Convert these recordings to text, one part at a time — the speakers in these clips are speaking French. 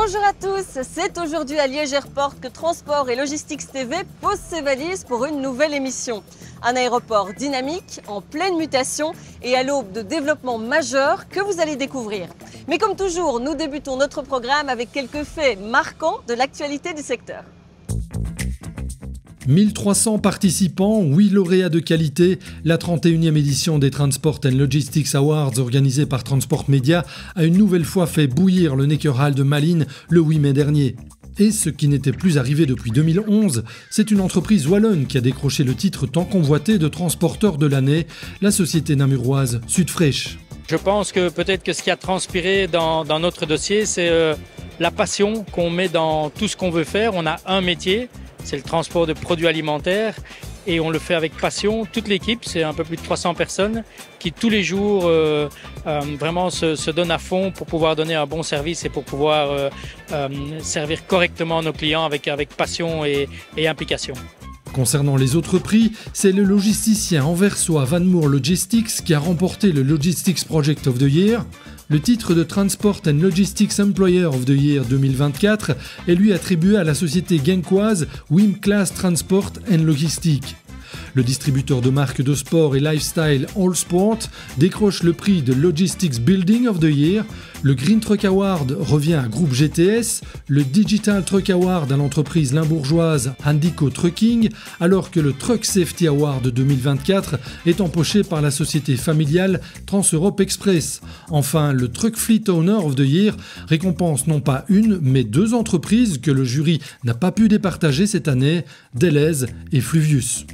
Bonjour à tous, c'est aujourd'hui à Liège Airport que Transport et Logistics TV pose ses valises pour une nouvelle émission. Un aéroport dynamique, en pleine mutation et à l'aube de développements majeurs que vous allez découvrir. Mais comme toujours, nous débutons notre programme avec quelques faits marquants de l'actualité du secteur. 1300 participants, 8 lauréats de qualité, la 31e édition des Transport and Logistics Awards organisée par Transport Media a une nouvelle fois fait bouillir le Neckar Hall de Malines le 8 mai dernier. Et ce qui n'était plus arrivé depuis 2011, c'est une entreprise wallonne qui a décroché le titre tant convoité de transporteur de l'année, la société namuroise Sudfresh. Je pense que peut-être que ce qui a transpiré dans notre dossier, c'est la passion qu'on met dans tout ce qu'on veut faire. On a un métier. C'est le transport de produits alimentaires et on le fait avec passion. Toute l'équipe, c'est un peu plus de 300 personnes qui tous les jours vraiment se donnent à fond pour pouvoir donner un bon service et pour pouvoir servir correctement nos clients avec passion et implication. Concernant les autres prix, c'est le logisticien anversois Van Moor Logistics qui a remporté le Logistics Project of the Year. Le titre de Transport and Logistics Employer of the Year 2024 est lui attribué à la société genkoise Wim Class Transport and Logistics. Le distributeur de marques de sport et lifestyle All Sport décroche le prix de Logistics Building of the Year, le Green Truck Award revient à Groupe GTS, le Digital Truck Award à l'entreprise limbourgeoise Handico Trucking, alors que le Truck Safety Award 2024 est empoché par la société familiale Trans-Europe Express. Enfin, le Truck Fleet Owner of the Year récompense non pas une, mais deux entreprises que le jury n'a pas pu départager cette année, Deleuze et Fluvius.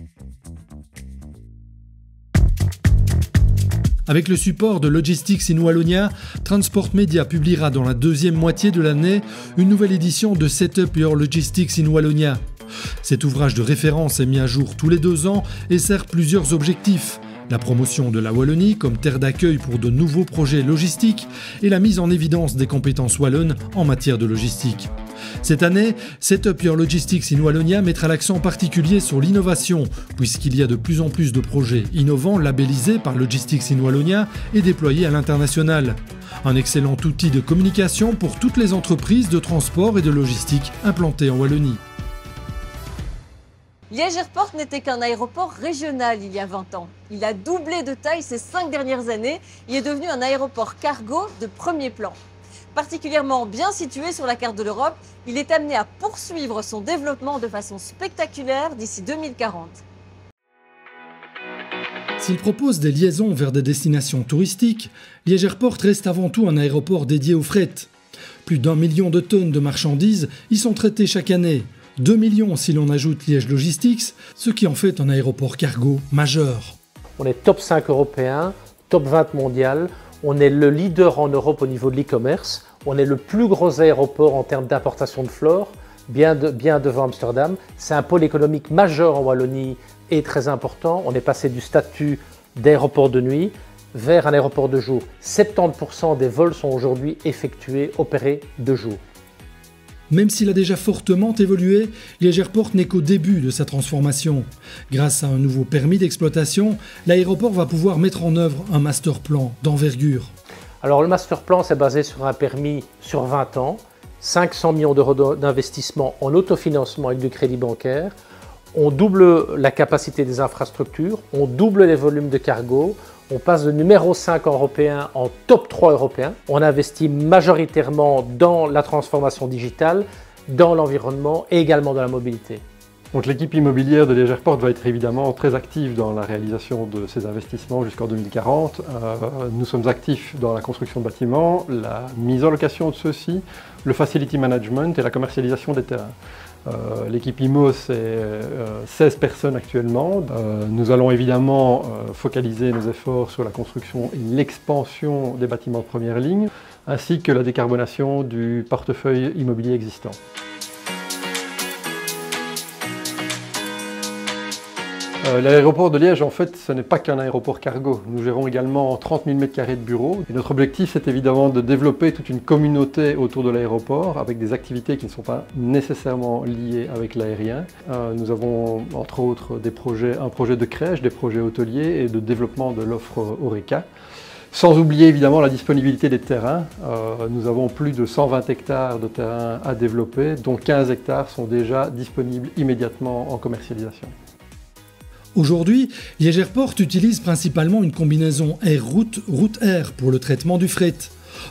Avec le support de Logistics in Wallonia, Transport Media publiera dans la deuxième moitié de l'année une nouvelle édition de Set Up Your Logistics in Wallonia. Cet ouvrage de référence est mis à jour tous les 2 ans et sert plusieurs objectifs. La promotion de la Wallonie comme terre d'accueil pour de nouveaux projets logistiques et la mise en évidence des compétences wallonnes en matière de logistique. Cette année, Set Up Your Logistics in Wallonia mettra l'accent particulier sur l'innovation, puisqu'il y a de plus en plus de projets innovants labellisés par Logistics in Wallonia et déployés à l'international. Un excellent outil de communication pour toutes les entreprises de transport et de logistique implantées en Wallonie. Liège Airport n'était qu'un aéroport régional il y a 20 ans. Il a doublé de taille ces 5 dernières années et est devenu un aéroport cargo de premier plan. Particulièrement bien situé sur la carte de l'Europe, il est amené à poursuivre son développement de façon spectaculaire d'ici 2040. S'il propose des liaisons vers des destinations touristiques, Liège Airport reste avant tout un aéroport dédié au fret. Plus d'1 million de tonnes de marchandises y sont traitées chaque année. 2 millions si l'on ajoute Liège Logistics, ce qui en fait un aéroport cargo majeur. On est top 5 européen, top 20 mondial, on est le leader en Europe au niveau de l'e-commerce, on est le plus gros aéroport en termes d'importation de flore, bien devant Amsterdam. C'est un pôle économique majeur en Wallonie et très important. On est passé du statut d'aéroport de nuit vers un aéroport de jour. 70% des vols sont aujourd'hui effectués, opérés de jour. Même s'il a déjà fortement évolué, Liège Airport n'est qu'au début de sa transformation. Grâce à un nouveau permis d'exploitation, l'aéroport va pouvoir mettre en œuvre un master plan d'envergure. Alors le master plan, c'est basé sur un permis sur 20 ans, 500 millions d'euros d'investissement en autofinancement avec du crédit bancaire. On double la capacité des infrastructures, on double les volumes de cargo, on passe de numéro 5 européen en top 3 européen. On investit majoritairement dans la transformation digitale, dans l'environnement et également dans la mobilité. Donc l'équipe immobilière de Liège Airport va être évidemment très active dans la réalisation de ces investissements jusqu'en 2040. Nous sommes actifs dans la construction de bâtiments, la mise en location de ceux-ci, le facility management et la commercialisation des terrains. L'équipe IMO, c'est 16 personnes actuellement. Nous allons évidemment focaliser nos efforts sur la construction et l'expansion des bâtiments de première ligne, ainsi que la décarbonation du portefeuille immobilier existant. L'aéroport de Liège, en fait, ce n'est pas qu'un aéroport cargo. Nous gérons également 30 000 m² de bureaux. Et notre objectif, c'est évidemment de développer toute une communauté autour de l'aéroport avec des activités qui ne sont pas nécessairement liées avec l'aérien. Nous avons, entre autres, un projet de crèche, des projets hôteliers et de développement de l'offre Horeca. Sans oublier évidemment la disponibilité des terrains. Nous avons plus de 120 hectares de terrain à développer, dont 15 hectares sont déjà disponibles immédiatement en commercialisation. Aujourd'hui, Liège Airport utilise principalement une combinaison air-route, route-air pour le traitement du fret.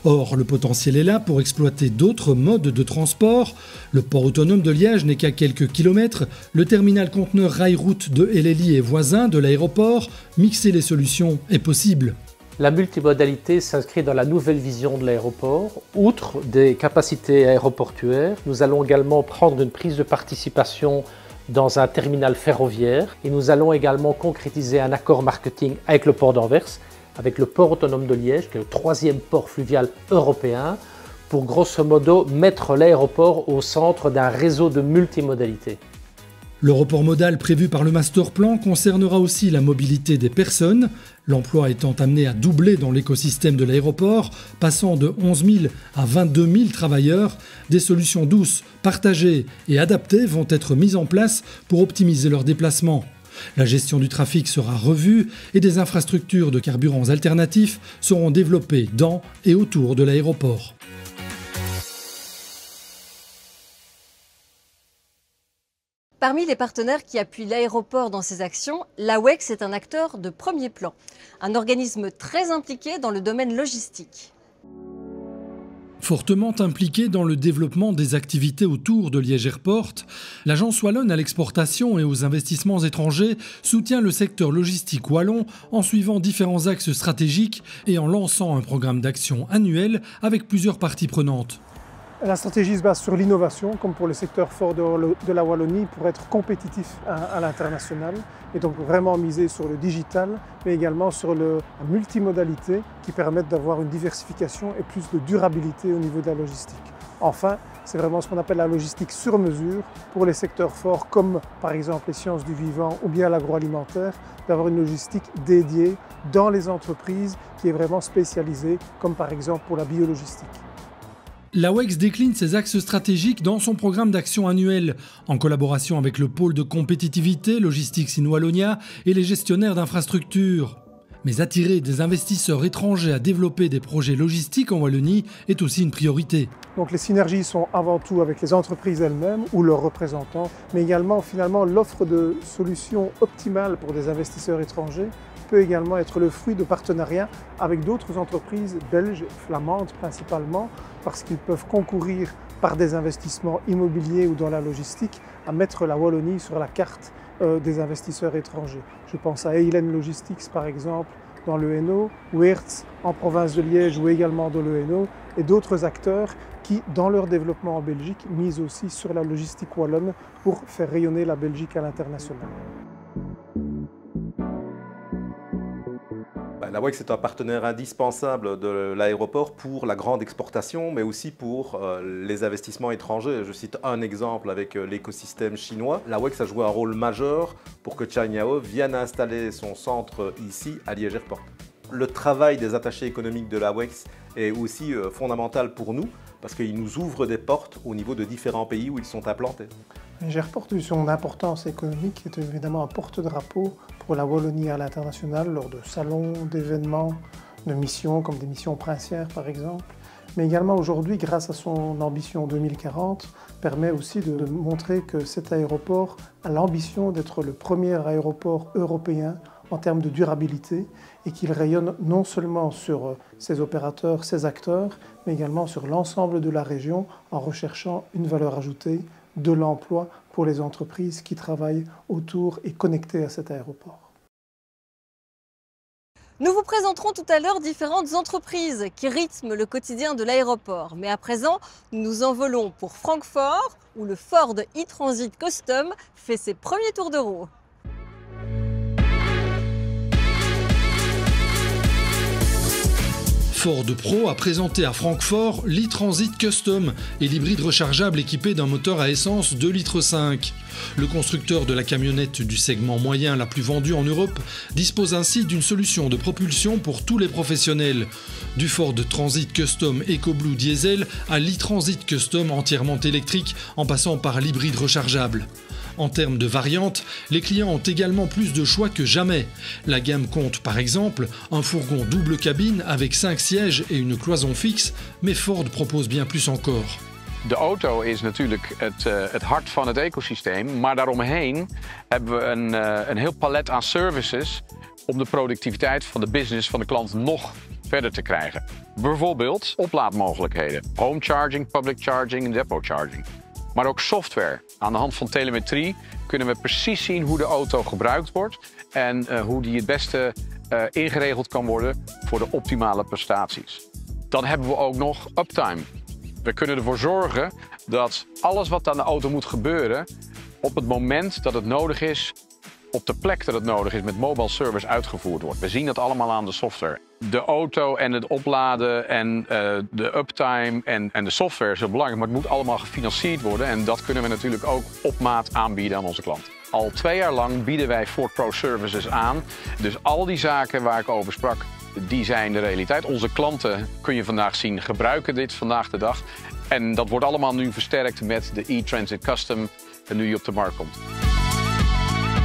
Or, le potentiel est là pour exploiter d'autres modes de transport. Le port autonome de Liège n'est qu'à quelques kilomètres. Le terminal conteneur rail-route de LLI est voisin de l'aéroport. Mixer les solutions est possible. La multimodalité s'inscrit dans la nouvelle vision de l'aéroport. Outre des capacités aéroportuaires, nous allons également prendre une prise de participation dans un terminal ferroviaire et nous allons également concrétiser un accord marketing avec le port d'Anvers, avec le port autonome de Liège, qui est le 3e port fluvial européen, pour grosso modo mettre l'aéroport au centre d'un réseau de multimodalité. Le report modal prévu par le master plan concernera aussi la mobilité des personnes, l'emploi étant amené à doubler dans l'écosystème de l'aéroport, passant de 11 000 à 22 000 travailleurs. Des solutions douces, partagées et adaptées vont être mises en place pour optimiser leurs déplacements. La gestion du trafic sera revue et des infrastructures de carburants alternatifs seront développées dans et autour de l'aéroport. Parmi les partenaires qui appuient l'aéroport dans ses actions, l'AWEX est un acteur de premier plan, un organisme très impliqué dans le domaine logistique. Fortement impliquée dans le développement des activités autour de Liège Airport, l'Agence wallonne à l'exportation et aux investissements étrangers soutient le secteur logistique wallon en suivant différents axes stratégiques et en lançant un programme d'action annuel avec plusieurs parties prenantes. La stratégie se base sur l'innovation, comme pour le secteur fort de la Wallonie, pour être compétitif à l'international. Et donc vraiment miser sur le digital, mais également sur la multimodalité qui permettent d'avoir une diversification et plus de durabilité au niveau de la logistique. Enfin, c'est vraiment ce qu'on appelle la logistique sur mesure pour les secteurs forts, comme par exemple les sciences du vivant ou bien l'agroalimentaire, d'avoir une logistique dédiée dans les entreprises qui est vraiment spécialisée, comme par exemple pour la biologistique. L'AWEX décline ses axes stratégiques dans son programme d'action annuel, en collaboration avec le pôle de compétitivité Logistics in Wallonia et les gestionnaires d'infrastructures. Mais attirer des investisseurs étrangers à développer des projets logistiques en Wallonie est aussi une priorité. Donc les synergies sont avant tout avec les entreprises elles-mêmes ou leurs représentants, mais également finalement l'offre de solutions optimales pour des investisseurs étrangers peut également être le fruit de partenariats avec d'autres entreprises belges, flamandes principalement, parce qu'ils peuvent concourir par des investissements immobiliers ou dans la logistique à mettre la Wallonie sur la carte des investisseurs étrangers. Je pense à Eilen Logistics par exemple dans le Hainaut, ou Hertz en province de Liège ou également dans le Hainaut, et d'autres acteurs qui, dans leur développement en Belgique, misent aussi sur la logistique wallonne pour faire rayonner la Belgique à l'international. L'AWEX est un partenaire indispensable de l'aéroport pour la grande exportation, mais aussi pour les investissements étrangers. Je cite un exemple avec l'écosystème chinois. L'AWEX a joué un rôle majeur pour que Cainiao vienne installer son centre ici à Liège Airport. Le travail des attachés économiques de l'AWEX est aussi fondamental pour nous parce qu'il nous ouvre des portes au niveau de différents pays où ils sont implantés. Liège Airport, vu son importance économique, est évidemment un porte-drapeau pour la Wallonie à l'international lors de salons, d'événements, de missions comme des missions princières par exemple. Mais également aujourd'hui, grâce à son ambition 2040, permet aussi de montrer que cet aéroport a l'ambition d'être le premier aéroport européen en termes de durabilité et qu'il rayonne non seulement sur ses opérateurs, ses acteurs, mais également sur l'ensemble de la région en recherchant une valeur ajoutée, de l'emploi pour les entreprises qui travaillent autour et connectées à cet aéroport. Nous vous présenterons tout à l'heure différentes entreprises qui rythment le quotidien de l'aéroport. Mais à présent, nous nous envolons pour Francfort, où le Ford e-Transit Custom fait ses premiers tours de roue. Ford Pro a présenté à Francfort l'e-Transit Custom et l'hybride rechargeable équipé d'un moteur à essence 2,5 litres. Le constructeur de la camionnette du segment moyen la plus vendue en Europe dispose ainsi d'une solution de propulsion pour tous les professionnels. Du Ford Transit Custom EcoBlue Diesel à l'e-Transit Custom entièrement électrique en passant par l'hybride rechargeable. En termes de variantes, les clients ont également plus de choix que jamais. La gamme compte par exemple un fourgon double cabine avec 5 sièges et une cloison fixe, mais Ford propose bien plus encore. De auto is natuurlijk het hart van het ecosysteem, maar daaromheen hebben we een heel palet aan services om de productiviteit van de business van de klant nog verder te krijgen. Bijvoorbeeld oplaadmogelijkheden, home charging, public charging en depot charging. Maar ook software. Aan de hand van telemetrie kunnen we precies zien hoe de auto gebruikt wordt en hoe die het beste ingeregeld kan worden voor de optimale prestaties. Dan hebben we ook nog uptime. We kunnen ervoor zorgen dat alles wat aan de auto moet gebeuren op het moment dat het nodig is, op de plek dat het nodig is met mobile service uitgevoerd wordt. We zien dat allemaal aan de software. De auto en het opladen en de uptime en de software is heel belangrijk, maar het moet allemaal gefinancierd worden en dat kunnen we natuurlijk ook op maat aanbieden aan onze klanten. Al 2 jaar lang bieden wij Ford Pro Services aan, dus al die zaken waar ik over sprak, die zijn de realiteit. Onze klanten, kun je vandaag zien, gebruiken dit vandaag de dag en dat wordt allemaal nu versterkt met de e-Transit Custom nu die op de markt komt.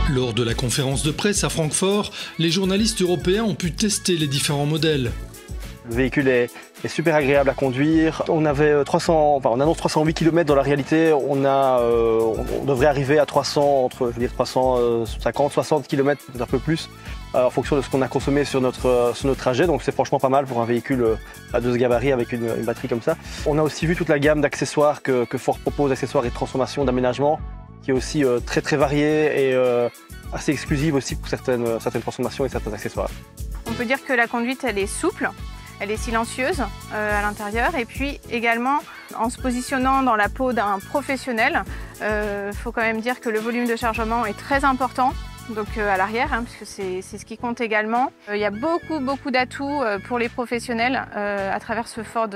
Lors de la conférence de presse à Francfort, les journalistes européens ont pu tester les différents modèles. Le véhicule est super agréable à conduire. On annonce 308 km dans la réalité. On devrait arriver à 350, 60 km, peut-être un peu plus, en fonction de ce qu'on a consommé sur notre trajet. Donc c'est franchement pas mal pour un véhicule de ce gabarit avec une batterie comme ça. On a aussi vu toute la gamme d'accessoires que Ford propose, accessoires et de transformation, d'aménagement, qui est aussi très variée et assez exclusive aussi pour certaines transformations et certains accessoires. On peut dire que la conduite elle est souple, elle est silencieuse à l'intérieur et puis également en se positionnant dans la peau d'un professionnel, faut quand même dire que le volume de chargement est très important. Donc à l'arrière, puisque c'est ce qui compte également. Il y a beaucoup d'atouts pour les professionnels à travers ce Ford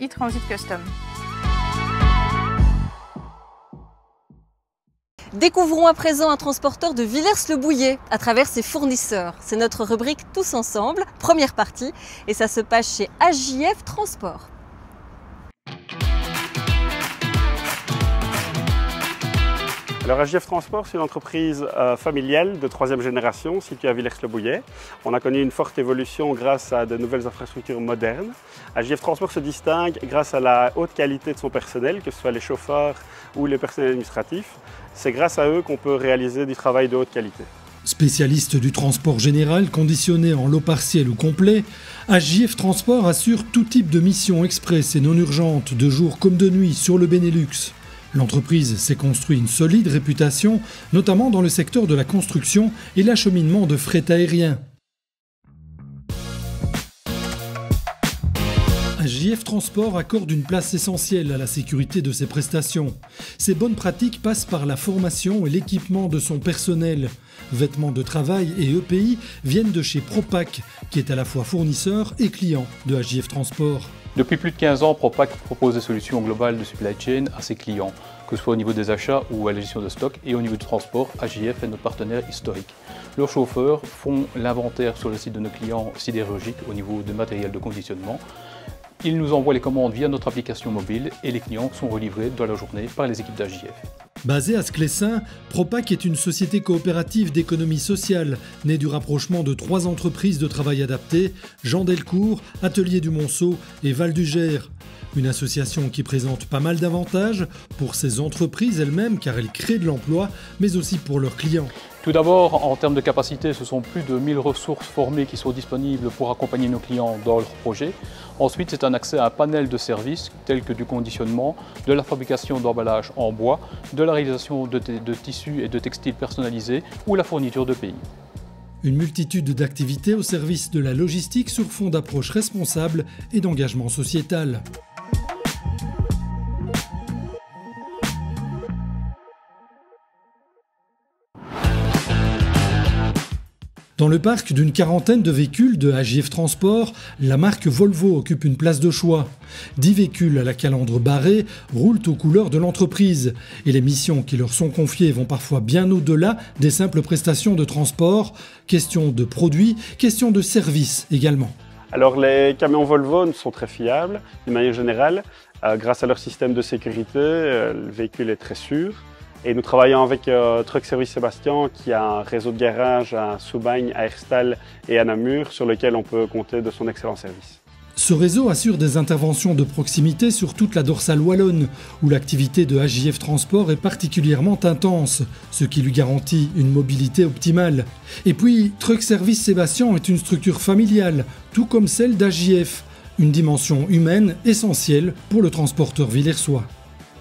e-Transit Custom. Découvrons à présent un transporteur de Villers-le-Bouillet à travers ses fournisseurs. C'est notre rubrique Tous ensemble, première partie, et ça se passe chez AJF Transport. Alors AJF Transport, c'est une entreprise familiale de 3e génération située à Villers-le-Bouillet. On a connu une forte évolution grâce à de nouvelles infrastructures modernes. AJF Transport se distingue grâce à la haute qualité de son personnel, que ce soit les chauffeurs ou les personnels administratifs. C'est grâce à eux qu'on peut réaliser du travail de haute qualité. Spécialiste du transport général conditionné en lot partiel ou complet, AJF Transport assure tout type de missions express et non urgentes, de jour comme de nuit, sur le Benelux. L'entreprise s'est construit une solide réputation, notamment dans le secteur de la construction et l'acheminement de fret aérien. AJF Transport accorde une place essentielle à la sécurité de ses prestations. Ces bonnes pratiques passent par la formation et l'équipement de son personnel. Vêtements de travail et EPI viennent de chez Propac, qui est à la fois fournisseur et client de AJF Transport. Depuis plus de 15 ans, Propac propose des solutions globales de supply chain à ses clients, que ce soit au niveau des achats ou à la gestion de stock, et au niveau du transport, AJF est notre partenaire historique. Leurs chauffeurs font l'inventaire sur le site de nos clients sidérurgiques au niveau de matériel de conditionnement. Ils nous envoient les commandes via notre application mobile et les clients sont relivrés dans la journée par les équipes d'AJF. Basée à Sclessin, Propac est une société coopérative d'économie sociale, née du rapprochement de 3 entreprises de travail adapté, Jean Delcourt, Atelier du Monceau et Val du Gers. Une association qui présente pas mal d'avantages pour ces entreprises elles-mêmes car elles créent de l'emploi, mais aussi pour leurs clients. Tout d'abord, en termes de capacité, ce sont plus de 1000 ressources formées qui sont disponibles pour accompagner nos clients dans leurs projets. Ensuite, c'est un accès à un panel de services tels que du conditionnement, de la fabrication d'emballages en bois, de la réalisation de tissus et de textiles personnalisés ou la fourniture de pays. Une multitude d'activités au service de la logistique sur fond d'approche responsable et d'engagement sociétal. Dans le parc d'une quarantaine de véhicules de AJF Transport, la marque Volvo occupe une place de choix. 10 véhicules à la calandre barrée roulent aux couleurs de l'entreprise et les missions qui leur sont confiées vont parfois bien au-delà des simples prestations de transport. Question de produits, question de services également. Alors les camions Volvo sont très fiables d'une manière générale. Grâce à leur système de sécurité, le véhicule est très sûr. Et nous travaillons avec Truck Service Sébastien qui a un réseau de garage à Soubagne, à Herstal et à Namur sur lequel on peut compter de son excellent service. Ce réseau assure des interventions de proximité sur toute la dorsale wallonne, où l'activité de AJF Transport est particulièrement intense, ce qui lui garantit une mobilité optimale. Et puis, Truck Service Sébastien est une structure familiale, tout comme celle d'AJF, une dimension humaine essentielle pour le transporteur villersois.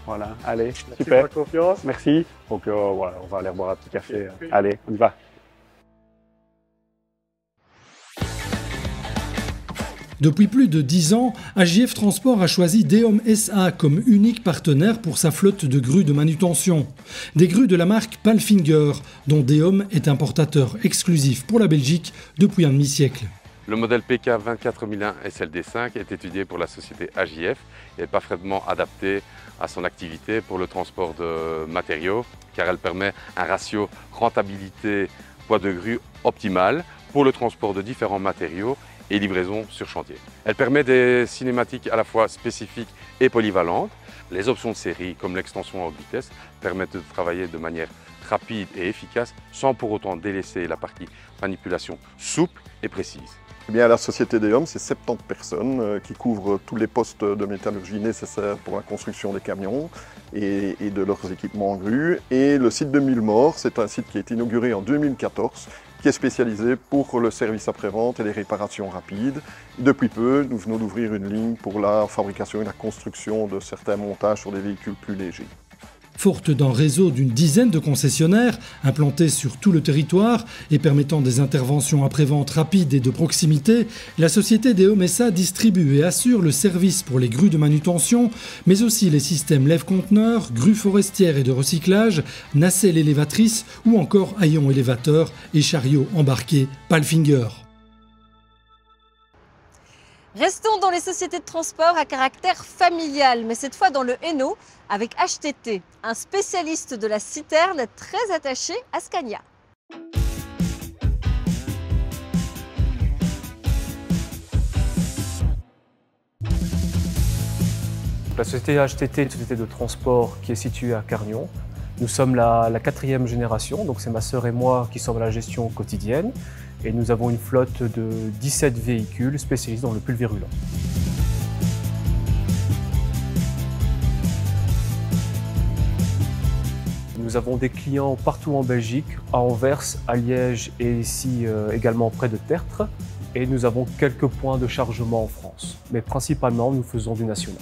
Voilà, allez, super. Confiance. Merci. Donc voilà, on va aller boire un petit café. Allez, on y va. Depuis plus de 10 ans, AJF Transport a choisi Deom SA comme unique partenaire pour sa flotte de grues de manutention. Des grues de la marque Palfinger, dont Deom est importateur exclusif pour la Belgique depuis un demi-siècle. Le modèle PK 24001 SLD5 est étudié pour la société AJF et est parfaitement adapté à son activité pour le transport de matériaux, car elle permet un ratio rentabilité poids de grue optimal pour le transport de différents matériaux et livraison sur chantier. Elle permet des cinématiques à la fois spécifiques et polyvalentes. Les options de série, comme l'extension à haute vitesse, permettent de travailler de manière rapide et efficace sans pour autant délaisser la partie manipulation souple et précise. Eh bien, la société Deom, c'est 70 personnes qui couvrent tous les postes de métallurgie nécessaires pour la construction des camions et de leurs équipements en grue. Et le site de Mullemort, c'est un site qui a été inauguré en 2014, qui est spécialisé pour le service après-vente et les réparations rapides. Depuis peu, nous venons d'ouvrir une ligne pour la fabrication et la construction de certains montages sur des véhicules plus légers. Forte d'un réseau d'une dizaine de concessionnaires implantés sur tout le territoire et permettant des interventions après-vente rapides et de proximité, la société Deom SA distribue et assure le service pour les grues de manutention, mais aussi les systèmes lève-conteneurs, grues forestières et de recyclage, nacelles élévatrices ou encore haillons élévateurs et chariots embarqués Palfinger. Restons dans les sociétés de transport à caractère familial, mais cette fois dans le Hainaut, avec HTT, un spécialiste de la citerne très attaché à Scania. La société HTT est une société de transport qui est située à Carnion. Nous sommes la 4e génération, donc c'est ma sœur et moi qui sommes à la gestion quotidienne. Et nous avons une flotte de 17 véhicules spécialisés dans le pulvérulent. Nous avons des clients partout en Belgique, à Anvers, à Liège et ici également près de Tertre. Et nous avons quelques points de chargement en France. Mais principalement, nous faisons du national.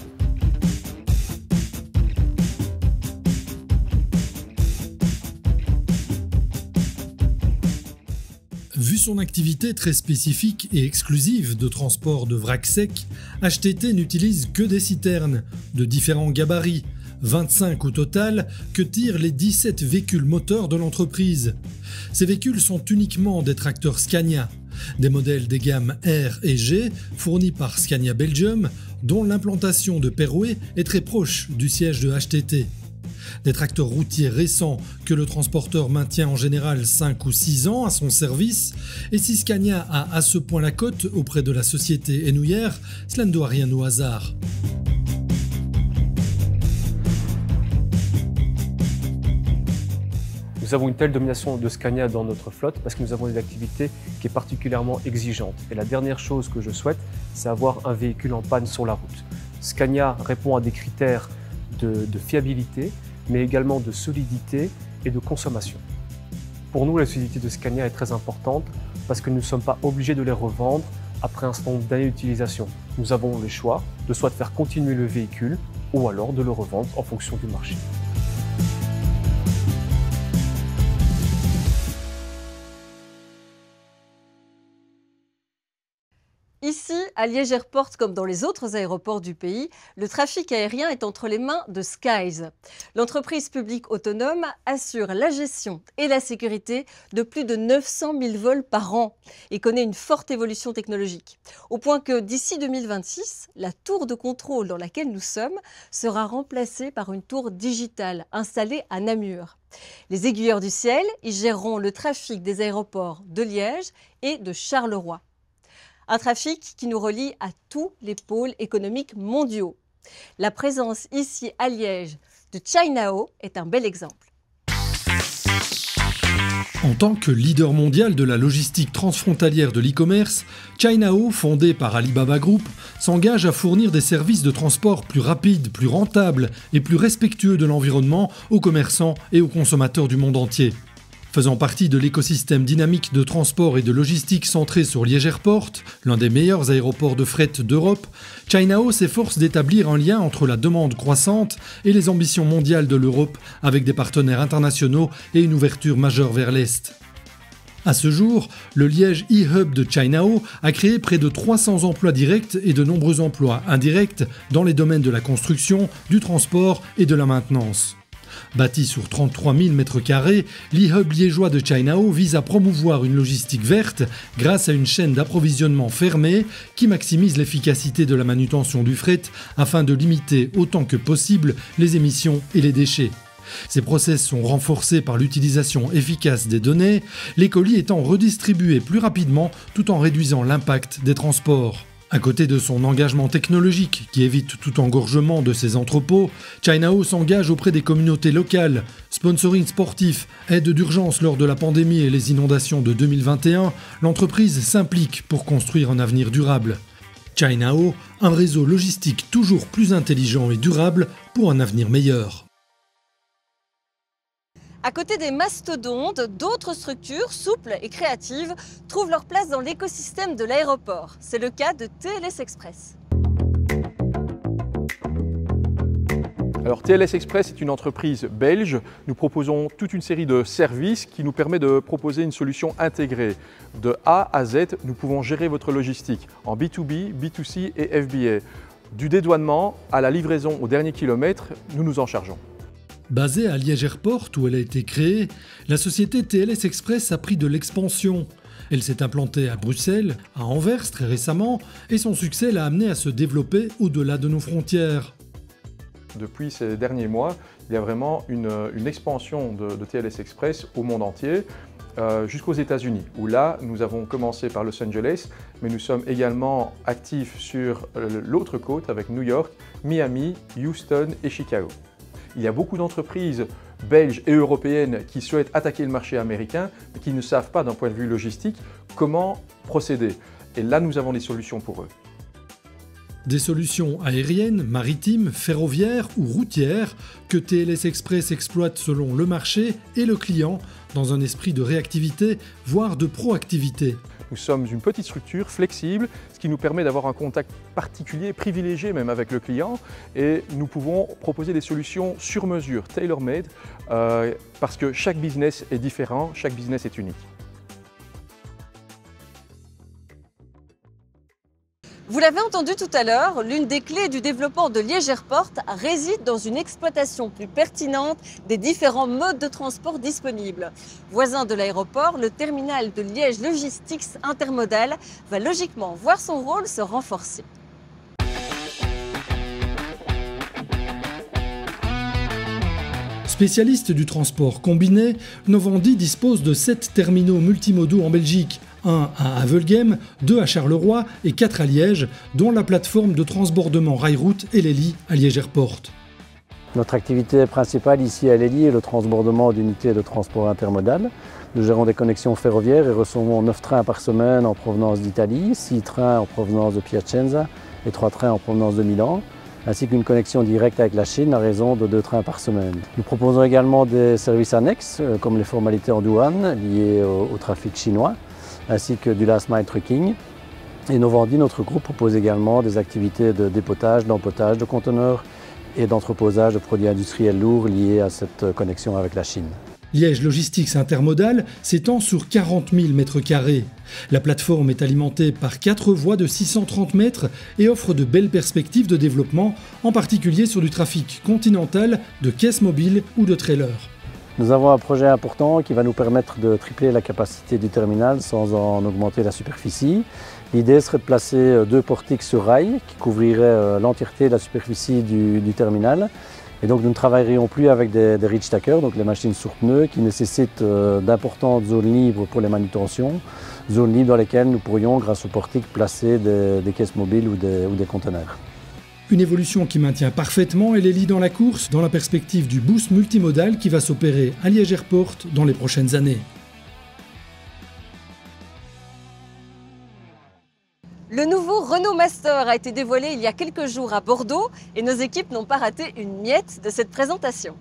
Vu son activité très spécifique et exclusive de transport de vrac sec, HTT n'utilise que des citernes de différents gabarits, 25 au total, que tirent les 17 véhicules moteurs de l'entreprise. Ces véhicules sont uniquement des tracteurs Scania, des modèles des gammes R et G fournis par Scania Belgium, dont l'implantation de Perouet est très proche du siège de HTT. Des tracteurs routiers récents que le transporteur maintient en général 5 ou 6 ans à son service, et si Scania a à ce point la cote auprès de la société hainouillère, cela ne doit rien au hasard. Nous avons une telle domination de Scania dans notre flotte parce que nous avons une activité qui est particulièrement exigeante. Et la dernière chose que je souhaite, c'est avoir un véhicule en panne sur la route. Scania répond à des critères de fiabilité, mais également de solidité et de consommation. Pour nous, la solidité de Scania est très importante parce que nous ne sommes pas obligés de les revendre après un certain nombre d'années d'utilisation. Nous avons le choix de soit de faire continuer le véhicule ou alors de le revendre en fonction du marché. Ici, à Liège Airport, comme dans les autres aéroports du pays, le trafic aérien est entre les mains de Skies. L'entreprise publique autonome assure la gestion et la sécurité de plus de 900 000 vols par an et connaît une forte évolution technologique. Au point que d'ici 2026, la tour de contrôle dans laquelle nous sommes sera remplacée par une tour digitale installée à Namur. Les aiguilleurs du ciel y géreront le trafic des aéroports de Liège et de Charleroi. Un trafic qui nous relie à tous les pôles économiques mondiaux. La présence ici à Liège de Chinao est un bel exemple. En tant que leader mondial de la logistique transfrontalière de l'e-commerce, Cainiao, fondé par Alibaba Group, s'engage à fournir des services de transport plus rapides, plus rentables et plus respectueux de l'environnement aux commerçants et aux consommateurs du monde entier. Faisant partie de l'écosystème dynamique de transport et de logistique centré sur Liège Airport, l'un des meilleurs aéroports de fret d'Europe, Cainiao s'efforce d'établir un lien entre la demande croissante et les ambitions mondiales de l'Europe avec des partenaires internationaux et une ouverture majeure vers l'Est. À ce jour, le Liège e-Hub de Cainiao a créé près de 300 emplois directs et de nombreux emplois indirects dans les domaines de la construction, du transport et de la maintenance. Bâti sur 33 000 m², l'e-Hub liégeois de Cainiao vise à promouvoir une logistique verte grâce à une chaîne d'approvisionnement fermée qui maximise l'efficacité de la manutention du fret afin de limiter autant que possible les émissions et les déchets. Ces process sont renforcés par l'utilisation efficace des données, les colis étant redistribués plus rapidement tout en réduisant l'impact des transports. À côté de son engagement technologique qui évite tout engorgement de ses entrepôts, Cainiao s'engage auprès des communautés locales. Sponsoring sportif, aide d'urgence lors de la pandémie et les inondations de 2021, l'entreprise s'implique pour construire un avenir durable. Cainiao, un réseau logistique toujours plus intelligent et durable pour un avenir meilleur. À côté des mastodontes, d'autres structures souples et créatives trouvent leur place dans l'écosystème de l'aéroport. C'est le cas de TLS Express. Alors TLS Express est une entreprise belge. Nous proposons toute une série de services qui nous permet de proposer une solution intégrée. De A à Z, nous pouvons gérer votre logistique en B2B, B2C et FBA. Du dédouanement à la livraison au dernier kilomètre, nous nous en chargeons. Basée à Liège Airport où elle a été créée, la société TLS Express a pris de l'expansion. Elle s'est implantée à Bruxelles, à Anvers très récemment, et son succès l'a amené à se développer au-delà de nos frontières. Depuis ces derniers mois, il y a vraiment une expansion de TLS Express au monde entier, jusqu'aux États-Unis, où là, nous avons commencé par Los Angeles, mais nous sommes également actifs sur l'autre côte avec New York, Miami, Houston et Chicago. Il y a beaucoup d'entreprises belges et européennes qui souhaitent attaquer le marché américain, mais qui ne savent pas d'un point de vue logistique comment procéder. Et là, nous avons des solutions pour eux. Des solutions aériennes, maritimes, ferroviaires ou routières que TLS Express exploite selon le marché et le client dans un esprit de réactivité, voire de proactivité. Nous sommes une petite structure flexible, ce qui nous permet d'avoir un contact particulier, privilégié même avec le client, et nous pouvons proposer des solutions sur mesure, tailor-made, parce que chaque business est différent, chaque business est unique. Vous l'avez entendu tout à l'heure, l'une des clés du développement de Liège Airport réside dans une exploitation plus pertinente des différents modes de transport disponibles. Voisin de l'aéroport, le terminal de Liège Logistics Intermodal va logiquement voir son rôle se renforcer. Spécialiste du transport combiné, Novandi dispose de 7 terminaux multimodaux en Belgique, 1 à Havelgem, 2 à Charleroi et 4 à Liège, dont la plateforme de transbordement Railroute et Lely à Liège Airport. Notre activité principale ici à Lely est le transbordement d'unités de transport intermodal. Nous gérons des connexions ferroviaires et recevons 9 trains par semaine en provenance d'Italie, 6 trains en provenance de Piacenza et 3 trains en provenance de Milan, ainsi qu'une connexion directe avec la Chine à raison de 2 trains par semaine. Nous proposons également des services annexes, comme les formalités en douane liées au trafic chinois, ainsi que du last mile trucking. Et Novandi, notre groupe, propose également des activités de dépotage, d'empotage de conteneurs et d'entreposage de produits industriels lourds liés à cette connexion avec la Chine. Liège Logistics Intermodal s'étend sur 40 000 m². La plateforme est alimentée par 4 voies de 630 mètres et offre de belles perspectives de développement, en particulier sur du trafic continental, de caisses mobiles ou de trailers. Nous avons un projet important qui va nous permettre de tripler la capacité du terminal sans en augmenter la superficie. L'idée serait de placer 2 portiques sur rail qui couvriraient l'entièreté de la superficie du terminal. Et donc nous ne travaillerions plus avec des reach stackers, donc les machines sur pneus qui nécessitent d'importantes zones libres pour les manutentions, zones libres dans lesquelles nous pourrions, grâce au portique, placer des caisses mobiles ou des conteneurs. Une évolution qui maintient parfaitement Eleli dans la course, dans la perspective du boost multimodal qui va s'opérer à Liège Airport dans les prochaines années. Le nouveau Renault Master a été dévoilé il y a quelques jours à Bordeaux et nos équipes n'ont pas raté une miette de cette présentation.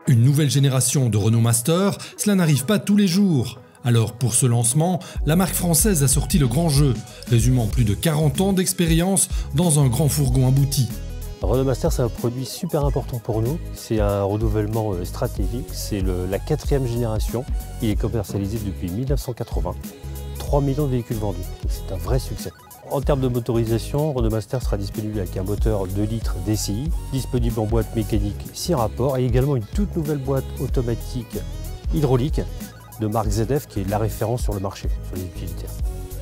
Une nouvelle génération de Renault Master, cela n'arrive pas tous les jours. Alors pour ce lancement, la marque française a sorti le grand jeu, résumant plus de 40 ans d'expérience dans un grand fourgon abouti. Renault Master, c'est un produit super important pour nous. C'est un renouvellement stratégique. C'est la 4e génération. Il est commercialisé depuis 1980. 3 millions de véhicules vendus. C'est un vrai succès. En termes de motorisation, Renault Master sera disponible avec un moteur 2 litres DCI, disponible en boîte mécanique 6 rapports et également une toute nouvelle boîte automatique hydraulique de marque ZF qui est la référence sur le marché, sur les utilitaires.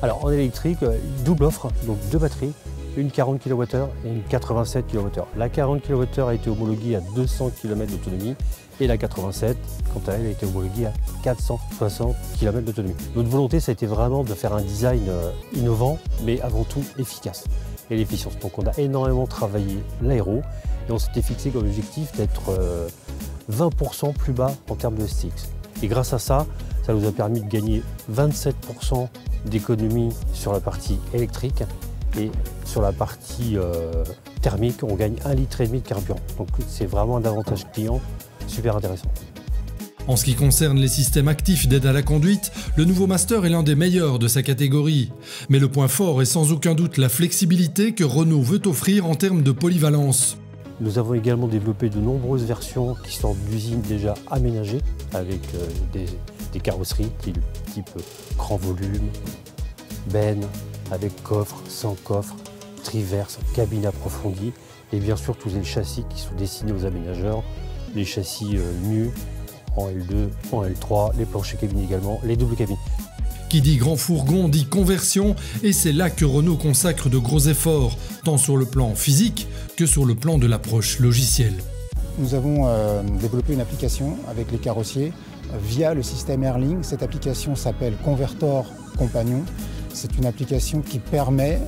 Alors en électrique, double offre, donc 2 batteries, une 40 kWh et une 87 kWh. La 40 kWh a été homologuée à 200 km d'autonomie et la 87, quant à elle, a été homologuée à 460 km d'autonomie. Notre volonté, ça a été vraiment de faire un design innovant, mais avant tout efficace et l'efficience. Donc on a énormément travaillé l'aéro et on s'était fixé comme objectif d'être 20% plus bas en termes de STX. Et grâce à ça, ça nous a permis de gagner 27% d'économie sur la partie électrique et sur la partie thermique, on gagne 1,5 litre de carburant. Donc c'est vraiment un avantage client super intéressant. En ce qui concerne les systèmes actifs d'aide à la conduite, le nouveau Master est l'un des meilleurs de sa catégorie. Mais le point fort est sans aucun doute la flexibilité que Renault veut offrir en termes de polyvalence. Nous avons également développé de nombreuses versions qui sortent d'usines déjà aménagées avec des carrosseries type grand volume, benne, avec coffre, sans coffre, triverse, cabine approfondie et bien sûr tous les châssis qui sont destinés aux aménageurs, les châssis nus en L2, en L3, les planchers cabines également, les doubles cabines. Qui dit grand fourgon dit conversion et c'est là que Renault consacre de gros efforts, tant sur le plan physique que sur le plan de l'approche logicielle. Nous avons développé une application avec les carrossiers via le système Airlink. Cette application s'appelle Convertor Compagnon. C'est une application qui permet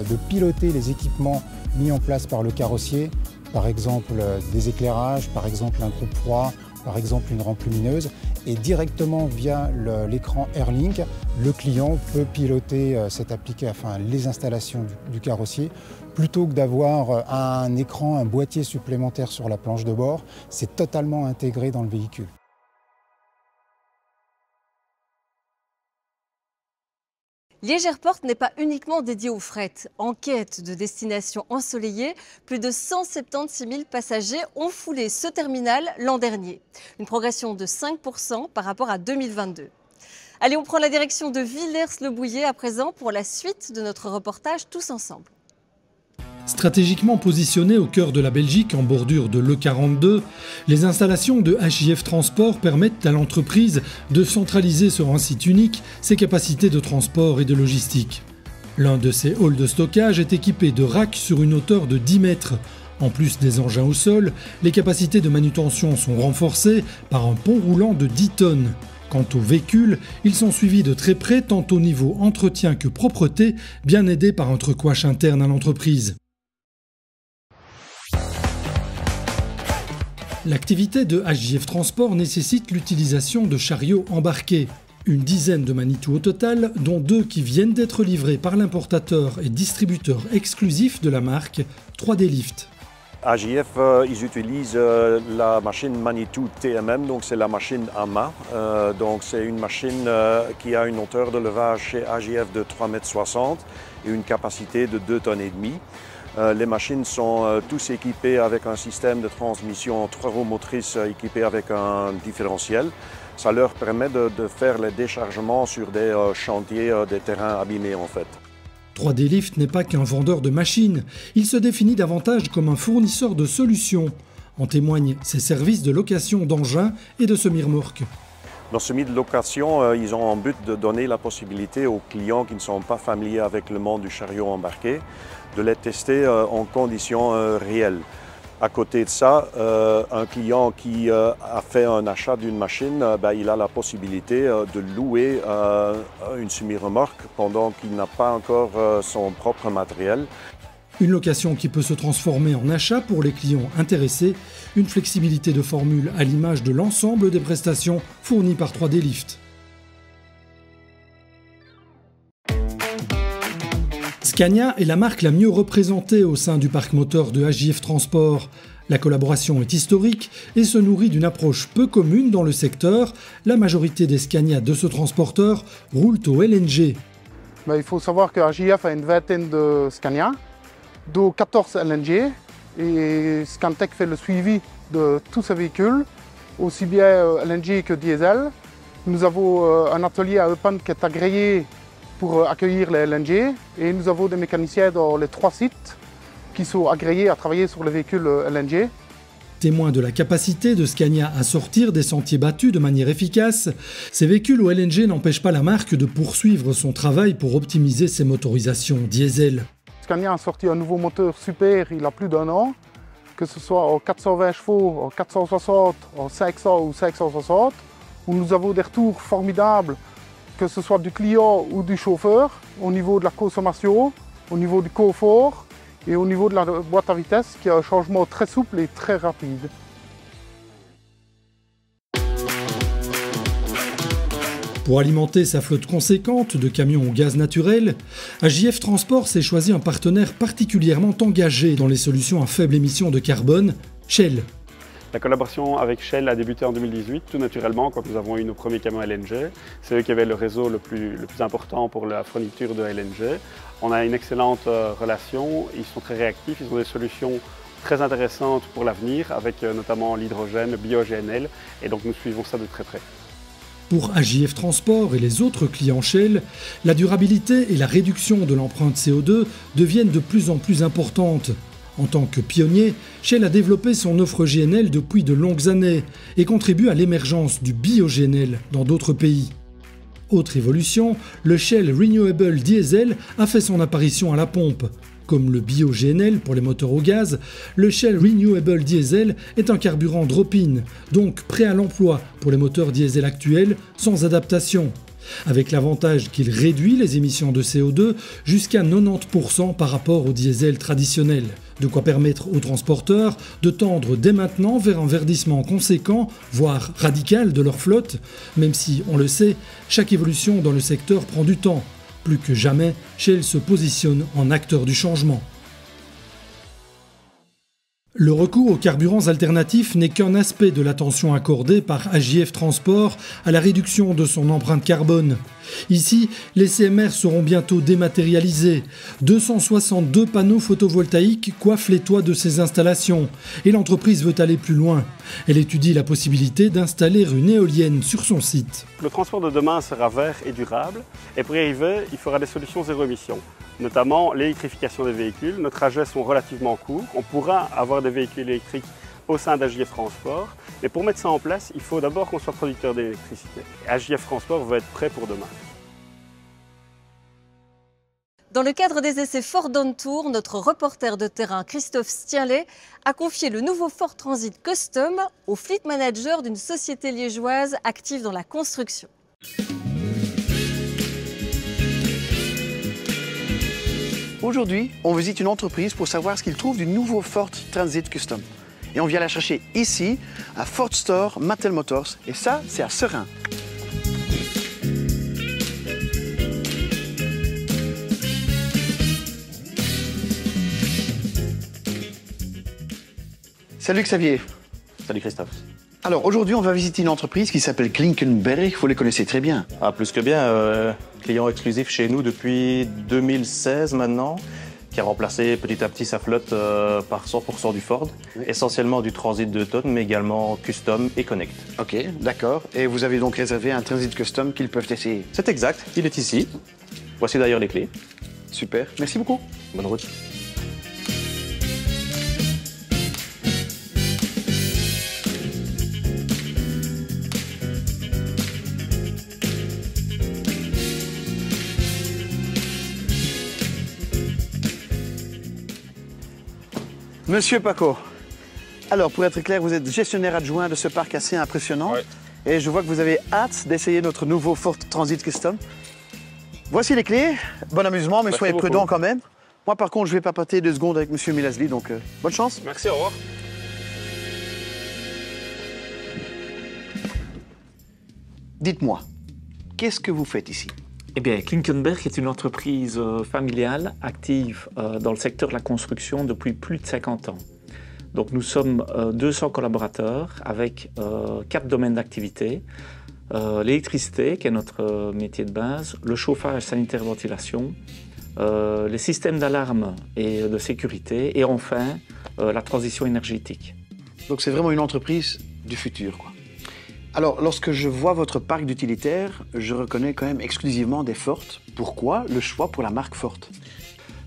de piloter les équipements mis en place par le carrossier, par exemple des éclairages, par exemple un groupe froid, par exemple une rampe lumineuse, et directement via l'écran Airlink, le client peut piloter les installations du carrossier plutôt que d'avoir un écran, un boîtier supplémentaire sur la planche de bord. C'est totalement intégré dans le véhicule. Liège Airport n'est pas uniquement dédié au fret. En quête de destinations ensoleillées, plus de 176 000 passagers ont foulé ce terminal l'an dernier. Une progression de 5% par rapport à 2022. Allez, on prend la direction de Villers-le-Bouillet à présent pour la suite de notre reportage tous ensemble. Stratégiquement positionnées au cœur de la Belgique, en bordure de l'E42, les installations de HIF Transport permettent à l'entreprise de centraliser sur un site unique ses capacités de transport et de logistique. L'un de ces halls de stockage est équipé de racks sur une hauteur de 10 mètres. En plus des engins au sol, les capacités de manutention sont renforcées par un pont roulant de 10 tonnes. Quant aux véhicules, ils sont suivis de très près tant au niveau entretien que propreté, bien aidés par un trucage interne à l'entreprise. L'activité de HIF Transport nécessite l'utilisation de chariots embarqués. Une dizaine de Manitou au total, dont 2 qui viennent d'être livrés par l'importateur et distributeur exclusif de la marque 3D Lift. HIF, ils utilisent la machine Manitou TMM, donc c'est la machine à main. Donc c'est une machine qui a une hauteur de levage chez HIF de 3,60 m et une capacité de 2,5 tonnes. Les machines sont tous équipées avec un système de transmission 3 roues motrices équipé avec un différentiel. Ça leur permet de faire les déchargements sur des chantiers, des terrains abîmés en fait. 3D Lift n'est pas qu'un vendeur de machines, il se définit davantage comme un fournisseur de solutions. En témoignent ses services de location d'engins et de semi-remorques. Nos semis de location, ils ont en but de donner la possibilité aux clients qui ne sont pas familiers avec le monde du chariot embarqué de les tester en conditions réelles. À côté de ça, un client qui a fait un achat d'une machine, il a la possibilité de louer une semi-remorque pendant qu'il n'a pas encore son propre matériel. Une location qui peut se transformer en achat pour les clients intéressés, une flexibilité de formule à l'image de l'ensemble des prestations fournies par 3D Lift. Scania est la marque la mieux représentée au sein du parc moteur de AJF Transport. La collaboration est historique et se nourrit d'une approche peu commune dans le secteur. La majorité des Scania de ce transporteur roulent au LNG. Il faut savoir que AJF a une vingtaine de Scania, dont 14 LNG, et Scantec fait le suivi de tous ces véhicules, aussi bien LNG que diesel. Nous avons un atelier à Eupen qui est agréé pour accueillir les LNG, et nous avons des mécaniciens dans les 3 sites qui sont agréés à travailler sur les véhicules LNG. Témoin de la capacité de Scania à sortir des sentiers battus de manière efficace, ces véhicules au LNG n'empêchent pas la marque de poursuivre son travail pour optimiser ses motorisations diesel. Scania a sorti un nouveau moteur super il y a plus d'1 an, que ce soit en 420 chevaux, en 460, en 500 ou 560, où nous avons des retours formidables, que ce soit du client ou du chauffeur, au niveau de la consommation, au niveau du confort et au niveau de la boîte à vitesse, qui a un changement très souple et très rapide. Pour alimenter sa flotte conséquente de camions au gaz naturel, AJF Transport s'est choisi un partenaire particulièrement engagé dans les solutions à faible émission de carbone, Shell. La collaboration avec Shell a débuté en 2018, tout naturellement, quand nous avons eu nos premiers camions LNG. C'est eux qui avaient le réseau le plus important pour la fourniture de LNG. On a une excellente relation, ils sont très réactifs, ils ont des solutions très intéressantes pour l'avenir, avec notamment l'hydrogène, le bio-GNL, et donc nous suivons ça de très près. Pour AJF Transport et les autres clients Shell, la durabilité et la réduction de l'empreinte CO2 deviennent de plus en plus importantes. En tant que pionnier, Shell a développé son offre GNL depuis de longues années et contribue à l'émergence du bio-GNL dans d'autres pays. Autre évolution, le Shell Renewable Diesel a fait son apparition à la pompe. Comme le bio-GNL pour les moteurs au gaz, le Shell Renewable Diesel est un carburant drop-in, donc prêt à l'emploi pour les moteurs diesel actuels sans adaptation. Avec l'avantage qu'il réduit les émissions de CO2 jusqu'à 90% par rapport au diesel traditionnel. De quoi permettre aux transporteurs de tendre dès maintenant vers un verdissement conséquent, voire radical de leur flotte, même si, on le sait, chaque évolution dans le secteur prend du temps. Plus que jamais, Shell se positionne en acteur du changement. Le recours aux carburants alternatifs n'est qu'un aspect de l'attention accordée par AJF Transport à la réduction de son empreinte carbone. Ici, les CMR seront bientôt dématérialisés. 262 panneaux photovoltaïques coiffent les toits de ces installations et l'entreprise veut aller plus loin. Elle étudie la possibilité d'installer une éolienne sur son site. Le transport de demain sera vert et durable, et pour y arriver, il faudra des solutions zéro émission, notamment l'électrification des véhicules. Nos trajets sont relativement courts, on pourra avoir des véhicules électriques au sein d'AJF Transport, mais pour mettre ça en place, il faut d'abord qu'on soit producteur d'électricité. AJF Transport va être prêt pour demain. Dans le cadre des essais Ford On Tour, notre reporter de terrain Christophe Stienlet a confié le nouveau Ford Transit Custom au fleet manager d'une société liégeoise active dans la construction. Aujourd'hui, on visite une entreprise pour savoir ce qu'ils trouvent du nouveau Ford Transit Custom. Et on vient la chercher ici, à Ford Store Mattel Motors. Et ça, c'est à Seraing. Salut Xavier. Salut Christophe. Alors aujourd'hui, on va visiter une entreprise qui s'appelle Klinkenberg. Vous les connaissez très bien. Ah, plus que bien. Client exclusif chez nous depuis 2016 maintenant, qui a remplacé petit à petit sa flotte par 100% du Ford, essentiellement du Transit 2 tonnes, mais également Custom et Connect. Ok, d'accord. Et vous avez donc réservé un Transit Custom qu'ils peuvent essayer? C'est exact, il est ici. Voici d'ailleurs les clés. Super, merci beaucoup. Bonne route. Monsieur Paco, Alors, pour être clair, vous êtes gestionnaire adjoint de ce parc assez impressionnant. Ouais. Et je vois que vous avez hâte d'essayer notre nouveau Ford Transit Custom. Voici les clés. Bon amusement, mais soyez prudents quand même. Moi, par contre, je vais papoter 2 secondes avec M. Milasli, donc bonne chance. Merci, au revoir. Dites-moi, qu'est-ce que vous faites ici? Eh bien, Klinkenberg est une entreprise familiale active dans le secteur de la construction depuis plus de 50 ans. Donc nous sommes 200 collaborateurs avec 4 domaines d'activité. L'électricité, qui est notre métier de base, le chauffage, sanitaire, ventilation, les systèmes d'alarme et de sécurité, et enfin la transition énergétique. Donc c'est vraiment une entreprise du futur, quoi. Alors, lorsque je vois votre parc d'utilitaires, je reconnais quand même exclusivement des Ford. Pourquoi le choix pour la marque Ford?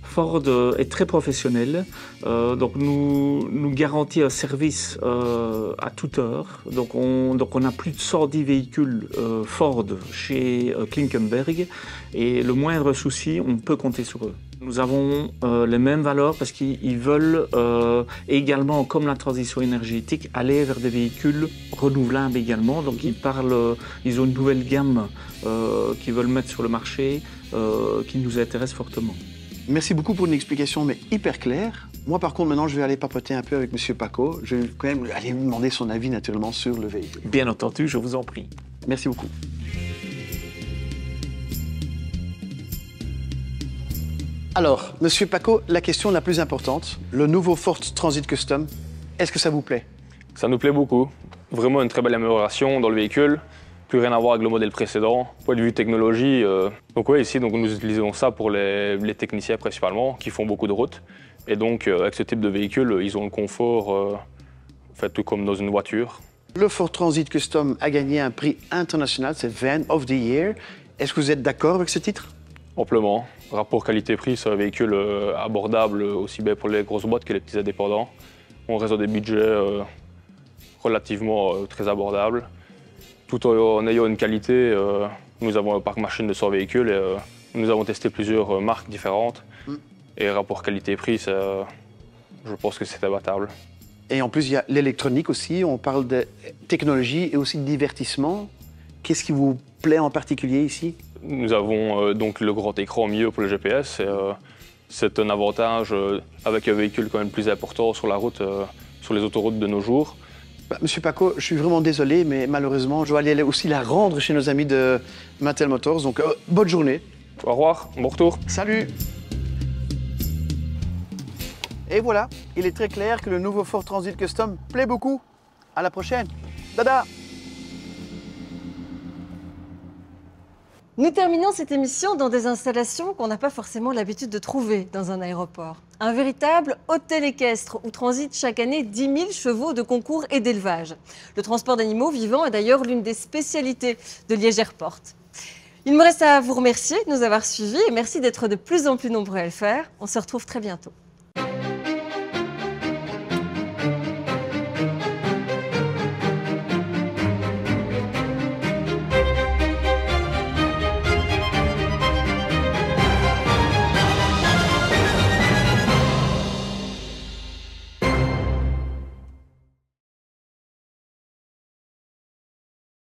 Ford est très professionnel, donc nous garantit un service à toute heure. Donc on a plus de 110 véhicules Ford chez Klinkenberg et le moindre souci, on peut compter sur eux. Nous avons les mêmes valeurs parce qu'ils veulent également, comme la transition énergétique, aller vers des véhicules renouvelables également. Donc ils ont une nouvelle gamme qu'ils veulent mettre sur le marché qui nous intéresse fortement. Merci beaucoup pour une explication mais hyper claire. Moi par contre maintenant je vais aller papoter un peu avec M. Paco. Je vais quand même aller lui demander son avis naturellement sur le véhicule. Bien entendu, je vous en prie. Merci beaucoup. Alors, M. Paco, la question la plus importante, le nouveau Ford Transit Custom, est-ce que ça vous plaît? Ça nous plaît beaucoup. Vraiment une très belle amélioration dans le véhicule. Plus rien à voir avec le modèle précédent. Point de vue technologie, donc ouais, ici donc, nous utilisons ça pour les techniciens principalement, qui font beaucoup de routes. Et donc avec ce type de véhicule, ils ont le confort, en fait, tout comme dans une voiture. Le Ford Transit Custom a gagné un prix international, c'est Van of the Year. Est-ce que vous êtes d'accord avec ce titre? Amplement. Rapport qualité-prix, c'est un véhicule abordable aussi bien pour les grosses boîtes que les petits indépendants. On reste dans des budgets relativement très abordables. Tout en ayant une qualité, nous avons un parc machine de 100 véhicules et nous avons testé plusieurs marques différentes. Et rapport qualité-prix, je pense que c'est imbattable. Et en plus, il y a l'électronique aussi, on parle de technologie et aussi de divertissement. Qu'est-ce qui vous plaît en particulier ici? Nous avons donc le grand écran au milieu pour le GPS. C'est un avantage avec un véhicule quand même plus important sur la route, sur les autoroutes de nos jours. Monsieur Paco, je suis vraiment désolé, mais malheureusement, je dois aller aussi la rendre chez nos amis de Mattel Motors. Donc, bonne journée. Au revoir, bon retour. Salut. Et voilà, il est très clair que le nouveau Ford Transit Custom plaît beaucoup. À la prochaine. Dada. Nous terminons cette émission dans des installations qu'on n'a pas forcément l'habitude de trouver dans un aéroport. Un véritable hôtel équestre où transitent chaque année 10 000 chevaux de concours et d'élevage. Le transport d'animaux vivants est d'ailleurs l'une des spécialités de Liège Airport. Il me reste à vous remercier de nous avoir suivis et merci d'être de plus en plus nombreux à le faire. On se retrouve très bientôt.